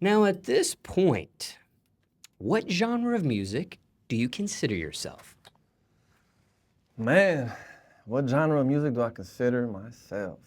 Now, at this point, what genre of music do you consider yourself? Man, what genre of music do I consider myself?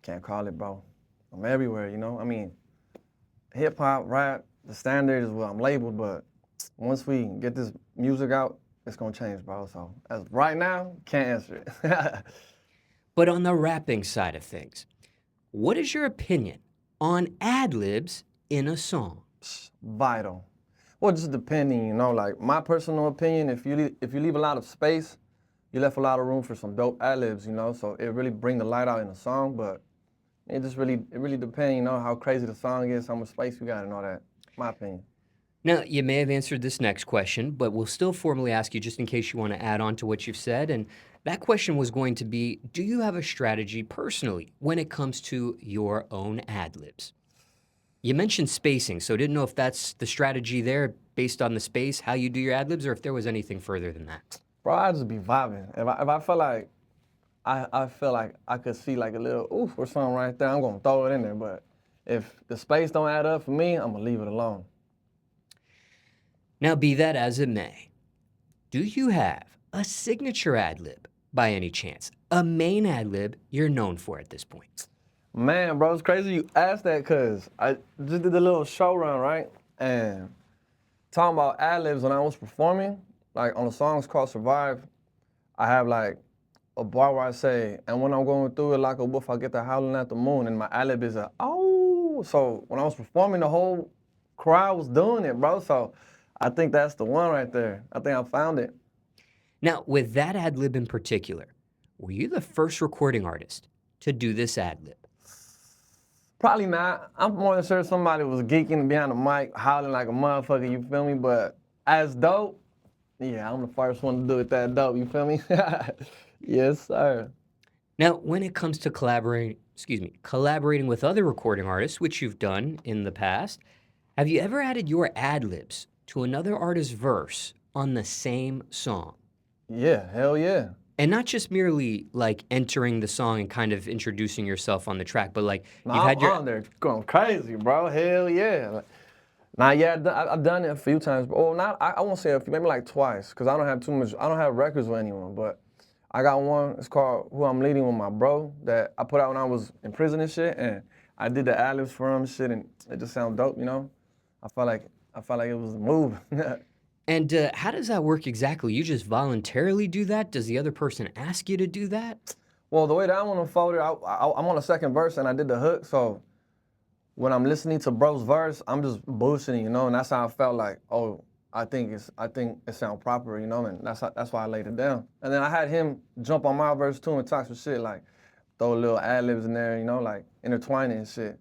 Can't call it, bro. I'm everywhere, you know? I mean, hip hop, rap, the standard is what I'm labeled, but once we get this music out, it's gonna change, bro. So as right now, can't answer it. But on the rapping side of things, what is your opinion on ad-libs in a song? Vital. Well, just depending, you know, like my personal opinion, if you leave a lot of space, you left a lot of room for some dope ad-libs, you know, so it really bring the light out in a song, but it really depends, you know, how crazy the song is, how much space you got and all that, my opinion. Now, you may have answered this next question, but we'll still formally ask you just in case you want to add on to what you've said. And that question was going to be, do you have a strategy personally when it comes to your own ad-libs? You mentioned spacing, so didn't know if that's the strategy there based on the space, how you do your ad-libs, or if there was anything further than that. Bro, I just be vibing. If I feel like I feel like I could see like a little oof or something right there, I'm gonna throw it in there. But if the space don't add up for me, I'm gonna leave it alone. Now, be that as it may, do you have a signature ad-lib by any chance? A main ad-lib you're known for at this point? Man, bro, it's crazy you asked that because I just did a little show run, right? And talking about ad-libs when I was performing, like on the songs called Survive, I have like a bar where I say, and when I'm going through it like a wolf, I get the howling at the moon, and my ad-lib is a, oh. So when I was performing, the whole crowd was doing it, bro. So I think that's the one right there. I think I found it. Now, with that ad-lib in particular, were you the first recording artist to do this ad-lib? Probably not. I'm more than sure somebody was geeking behind the mic, howling like a motherfucker, you feel me? But as dope, yeah, I'm the first one to do it that dope, you feel me? Yes, sir. Now, when it comes to collaborating with other recording artists, which you've done in the past, have you ever added your ad-libs to another artist's verse on the same song? Yeah, hell yeah. And not just merely like entering the song and kind of introducing yourself on the track, but like No, you've I'm had your on there going crazy, bro. Hell yeah. Nah, yeah, I've done it a few times. Well, not I won't say a few, maybe like twice, because I don't have too much. I don't have records with anyone, but I got one. It's called "Who I'm Leading" with my bro that I put out when I was in prison and shit, and I did the ad-libs for him and shit, and it just sound dope, you know. I felt like it was a move. And how does that work exactly? You just voluntarily do that? Does the other person ask you to do that? Well, the way that one unfolded, I'm on the second verse and I did the hook, so when I'm listening to bro's verse, I'm just bullshitting, you know, and that's how I felt like, oh, I think it sound proper, you know, and that's why I laid it down. And then I had him jump on my verse too and talk some shit, like throw little ad libs in there, you know, like intertwining and shit.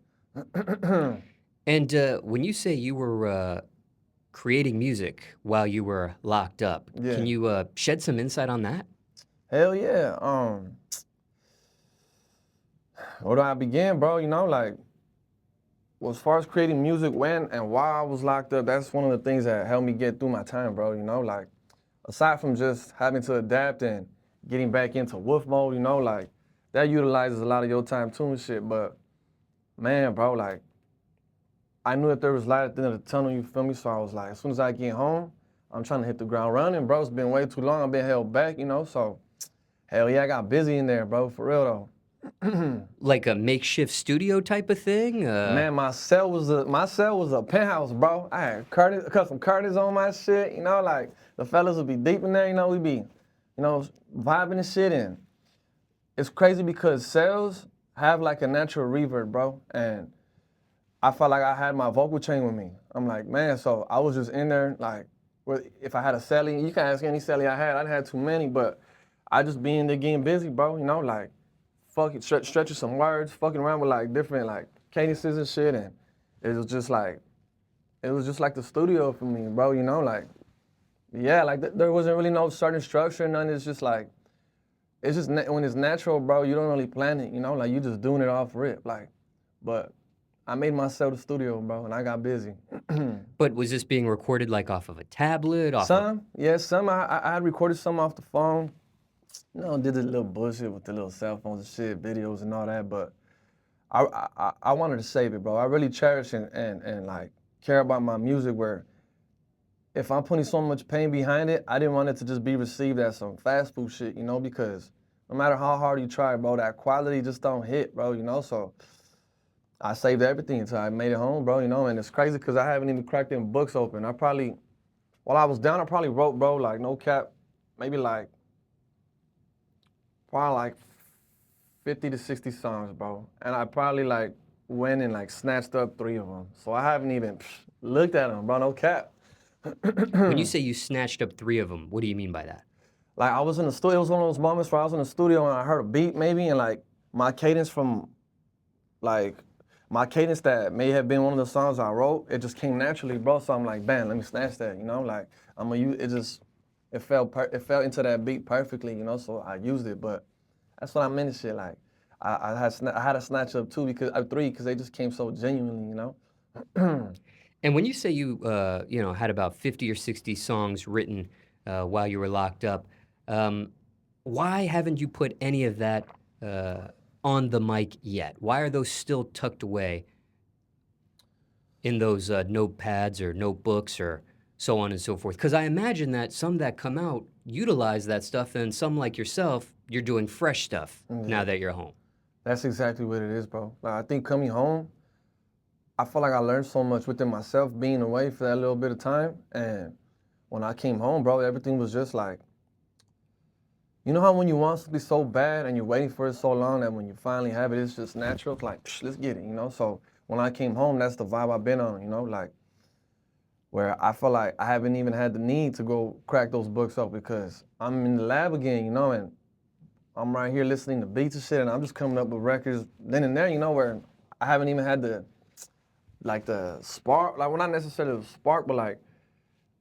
And when you say you were creating music while you were locked up, Yeah. can you shed some insight on that? Hell yeah. Where do I begin, bro? You know, like, well, as far as creating music when and while I was locked up, that's one of the things that helped me get through my time, bro. You know, like, aside from just having to adapt and getting back into wolf mode, you know, like, that utilizes a lot of your time too and shit. But, man, bro, like, I knew that there was light at the end of the tunnel, you feel me? So I was like, as soon as I get home, I'm trying to hit the ground running, bro. It's been way too long. I've been held back, you know? So, hell yeah, I got busy in there, bro, for real though. Like a makeshift studio type of thing? Man, my cell was a penthouse, bro. I had custom curtains on my shit, you know, like the fellas would be deep in there, you know, we be, you know, vibing and shit in. It's crazy because cells have like a natural reverb, bro, and I felt like I had my vocal chain with me. I'm like, man, so I was just in there, like, if I had a celly, you can ask any celly I had too many, but I just be in there getting busy, bro, you know, like, fucking stretching some words, fucking around with like different like cadences and shit, and it was just like the studio for me, bro. You know, like yeah, like there wasn't really no certain structure, none. It's just like when it's natural, bro. You don't really plan it, you know, like you just doing it off rip, like. But I made myself the studio, bro, and I got busy. But was this being recorded like off of a tablet? Some I had recorded some off the phone. You know, did the little bullshit with the little cell phones and shit, videos and all that, but I wanted to save it, bro. I really cherish and like care about my music where if I'm putting so much pain behind it, I didn't want it to just be received as some fast food shit, you know, because no matter how hard you try, bro, that quality just don't hit, bro, you know, so I saved everything until I made it home, bro, you know, and it's crazy because I haven't even cracked them books open. While I was down, I probably wrote, bro, like no cap, maybe probably like 50 to 60 songs, bro. And I probably like went and like snatched up 3 of them. So I haven't even looked at them, bro, no cap. When you say you snatched up 3 of them, what do you mean by that? Like I was in the studio, it was one of those moments where I was in the studio and I heard a beat maybe and like my cadence from like my cadence that may have been one of the songs I wrote, it just came naturally, bro. So I'm like, bam, let me snatch that, you know? Like I'm gonna use it just it fell into that beat perfectly, you know, so I used it. But that's what I meant to shit. Like I had a snatch up 2 because 3 because they just came so genuinely, you know? And when you say you, you know, had about 50 or 60 songs written while you were locked up, why haven't you put any of that on the mic yet? Why are those still tucked away in those notepads or notebooks or so on and so forth? Because I imagine that some that come out utilize that stuff, and some like yourself, you're doing fresh stuff now that you're home. That's exactly what it is, bro. Like I think coming home, I feel like I learned so much within myself being away for that little bit of time. And when I came home, bro, everything was just like, you know how when you want something so bad and you're waiting for it so long that when you finally have it, it's just natural. It's like, let's get it, you know? So when I came home, that's the vibe I've been on, you know? Like, where I feel like I haven't even had the need to go crack those books up because I'm in the lab again, you know? And I'm right here listening to beats and shit, and I'm just coming up with records then and there, you know, where I haven't even had the spark, like, well, not necessarily the spark, but like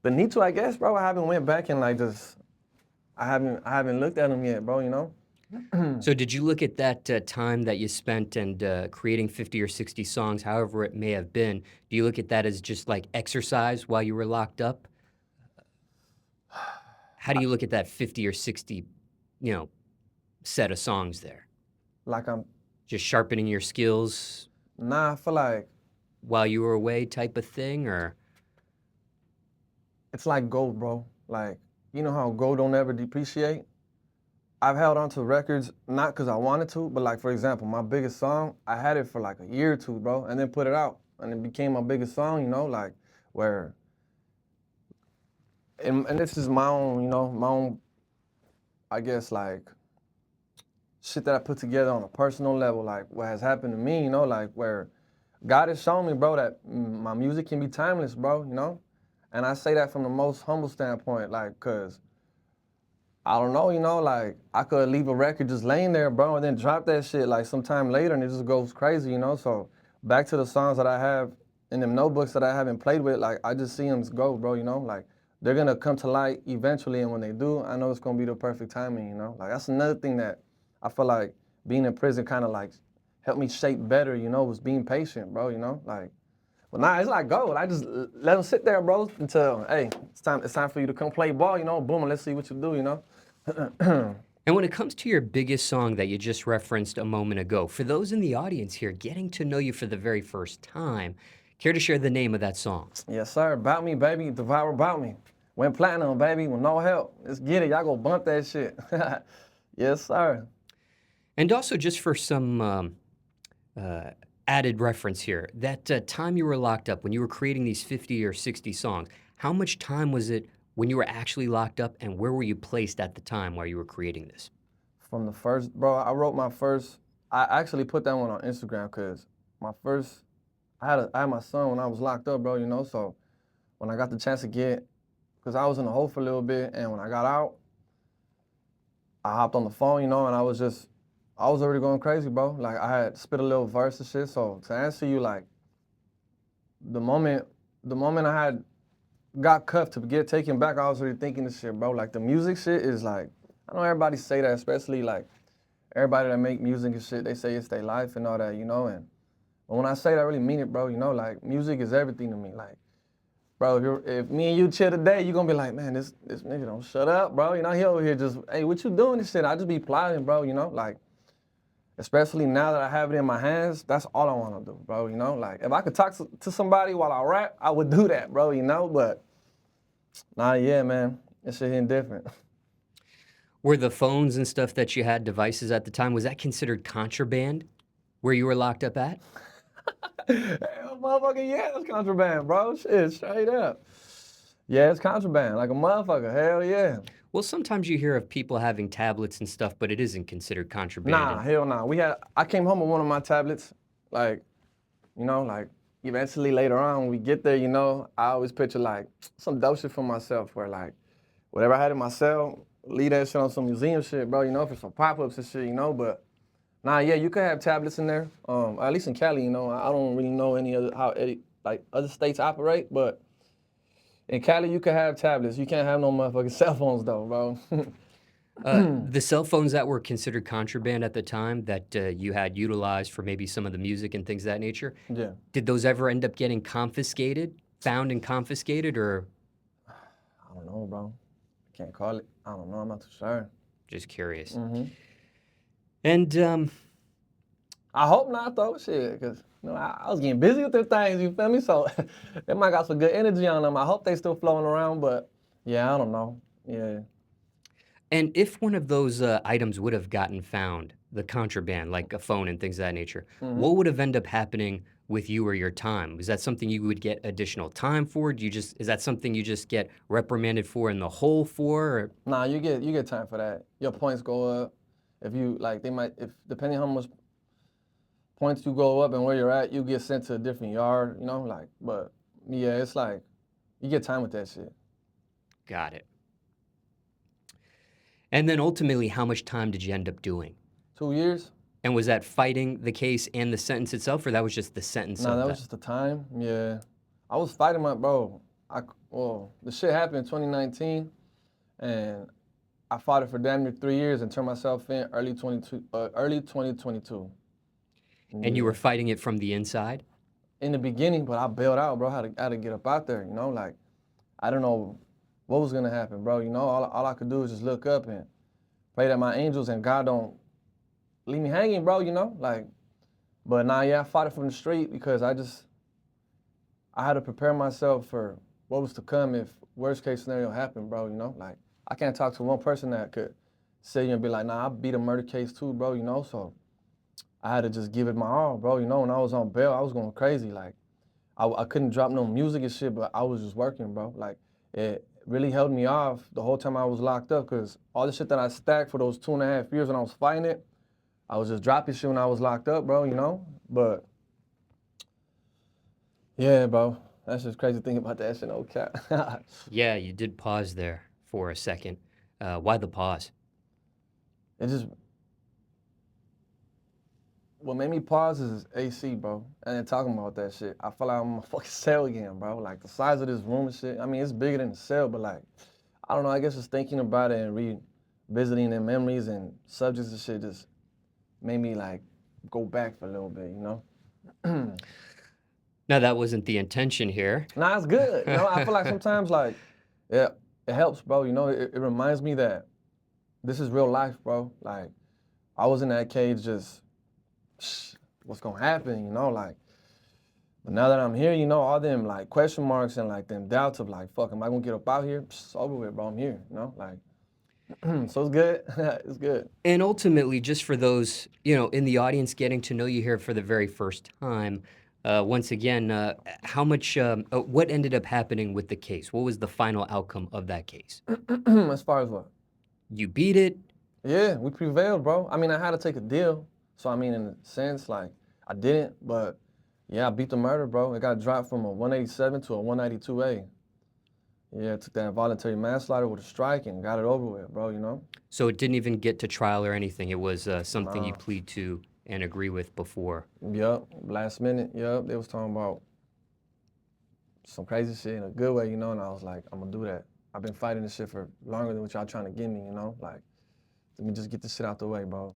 the need to, I guess, bro. I haven't went back and like just, I haven't looked at them yet, bro, you know? So did you look at that time that you spent and creating 50 or 60 songs, however it may have been, do you look at that as just like exercise while you were locked up? How do you look at that 50 or 60, you know, set of songs there? Like Just sharpening your skills I feel like while you were away type of thing, or? it's like gold, bro. Like, you know how gold don't ever depreciate? I've held on to records, not because I wanted to, but like, for example, my biggest song, I had it for like a year or 2, bro, and then put it out. And it became my biggest song, you know, like where, and this is my own, you know, my own, I guess, like, shit that I put together on a personal level, like what has happened to me, you know, like where God has shown me, bro, that my music can be timeless, bro, you know? And I say that from the most humble standpoint, like, cause I don't know, you know, like I could leave a record just laying there, bro, and then drop that shit like sometime later and it just goes crazy, you know? So back to the songs that I have in them notebooks that I haven't played with, like I just see them go, bro, you know? Like they're gonna come to light eventually, and when they do, I know it's gonna be the perfect timing, you know? Like that's another thing that I feel like being in prison kind of like helped me shape better, you know, was being patient, bro, you know? Like, well, nah, it's like gold. I just let them sit there, bro, until, hey, it's time for you to come play ball, you know? Boom, and let's see what you do, you know? And when it comes to your biggest song that you just referenced a moment ago, for those in the audience here getting to know you for the very first time, care to share the name of that song? Yes, sir. Bout me, baby. Devour Bout me. Went platinum, baby, with no help. Let's get it. Y'all go bump that shit. Yes, sir. And also, just for some added reference here, that time you were locked up, when you were creating these 50 or 60 songs, how much time was it when you were actually locked up, and where were you placed at the time while you were creating this? From the first, bro, I wrote my first, I actually put that one on Instagram because my first, I had my son when I was locked up, bro, you know, so when I got the chance to get, because I was in the hole for a little bit, and when I got out, I hopped on the phone, you know, and I was already going crazy, bro. Like, I had spit a little verse and shit, so to answer you, like, the moment I had got cuffed to get taken back, I was already thinking this shit, bro. Like, the music shit is like, I know everybody say that, especially, like, everybody that make music and shit, they say it's their life and all that, you know, and but when I say that, I really mean it, bro, you know, like, music is everything to me, like, bro, if me and you chill today, you gonna be like, man, this nigga don't shut up, bro. You know, he over here just, hey, what you doing this shit? I just be plotting, bro, you know? Like, especially now that I have it in my hands, that's all I want to do, bro, you know? Like, if I could talk to somebody while I rap, I would do that, bro, you know? But, nah, yeah, man, this shit hitting different. Were the phones and stuff that you had, devices at the time, was that considered contraband where you were locked up at? Hell, motherfucker, yeah, it's contraband, bro. Shit, straight up. Yeah, it's contraband, like a motherfucker, hell yeah. Well, sometimes you hear of people having tablets and stuff, but it isn't considered contraband. Nah, hell nah. I came home with one of my tablets, like, you know, like, eventually later on, when we get there, you know, I always picture, like, some dope shit for myself where, like, whatever I had in my cell, leave that shit on some museum shit, bro, you know, for some pop-ups and shit, you know, but, nah, yeah, you could have tablets in there, at least in Cali, you know, I don't really know any other, like, other states operate, but in Cali, you could have tablets. You can't have no motherfucking cell phones, though, bro. The cell phones that were considered contraband at the time that you had utilized for maybe some of the music and things of that nature, Yeah. did those ever end up getting confiscated, found and confiscated, or I don't know, bro. Can't call it. I don't know. I'm not too sure. just curious? Mm-hmm. And I hope not, though. Shit, because you know, I was getting busy with their things, you feel me? So they might got some good energy on them. I hope they still flowing around, but yeah, I don't know. Yeah. and if one of those items would have gotten found, the contraband, like a phone and things of that nature, Mm-hmm. what would have ended up happening with you or your time? Was that something you would get additional time for? Is that something you just get reprimanded for in the hole for? Or? Nah, you get time for that. Your points go up. If you like, they might, if depending how much points you go up and where you're at, you get sent to a different yard, you know, like, but yeah, it's like, you get time with that shit. Got it. And then ultimately, how much time did you end up doing? 2 years? And was that fighting the case and the sentence itself, or that was just the sentence Nah, of that that? was just the time, yeah. I was fighting my, bro, well, the shit happened in 2019, and I fought it for damn near 3 years and turned myself in early 2022. And you were Yeah. fighting it from the inside? In the beginning, but I bailed out, bro. I had to get up out there, you know, like, I don't know what was gonna happen, bro. You know, all I could do is just look up and pray that my angels and God don't leave me hanging, bro, you know, like, but nah, yeah, I fought it from the street because I had to prepare myself for what was to come if worst case scenario happened, bro, you know, like, I can't talk to one person that could sit here and be like, nah, I beat a murder case too, bro, you know, so I had to just give it my all, bro, you know, when I was on bail, I was going crazy, like, I couldn't drop no music and shit, but I was just working, bro, like, it really held me off the whole time I was locked up, because all the shit that I stacked for those 2.5 years when I was fighting it, I was just dropping shit when I was locked up, bro, you know? But, yeah, bro, that's just crazy thing about that shit, no cap. Yeah, you did pause there for a second. Why the pause? It just, what made me pause is AC, bro. And then talking about that shit, I feel like I'm in my fucking cell again, bro. Like, the size of this room and shit, I mean, it's bigger than the cell, but like, I don't know, I guess just thinking about it and revisiting the memories and subjects and shit just made me like go back for a little bit, you know? Now, that wasn't the intention here. Nah, it's good. You know, I feel like sometimes like, yeah, it helps, bro. You know, it reminds me that this is real life, bro. Like, I was in that cage just, what's gonna happen, you know? Like, but now that I'm here, you know, all them like question marks and like them doubts of like, fuck, am I gonna get up out here? It's over with, bro. I'm here, you know? Like, so it's good. It's good. And ultimately, just for those, in the audience getting to know you here for the very first time, once again, what ended up happening with the case? What was the final outcome of that case? As far as what? You beat it? Yeah, we prevailed, bro. I mean, I had to take a deal. So, I mean, in a sense, like, I didn't, but yeah, I beat the murder, bro. It got dropped from a 187 to a 192A. Yeah, took that involuntary manslaughter with a strike and got it over with, bro, you know? So it didn't even get to trial or anything. It was something you Nah. plead to and agree with before. Yup, last minute, yup, they was talking about some crazy shit in a good way, you know, and I was like, I'm gonna do that. I've been fighting this shit for longer than what y'all trying to give me, you know? Like, let me just get this shit out the way, bro.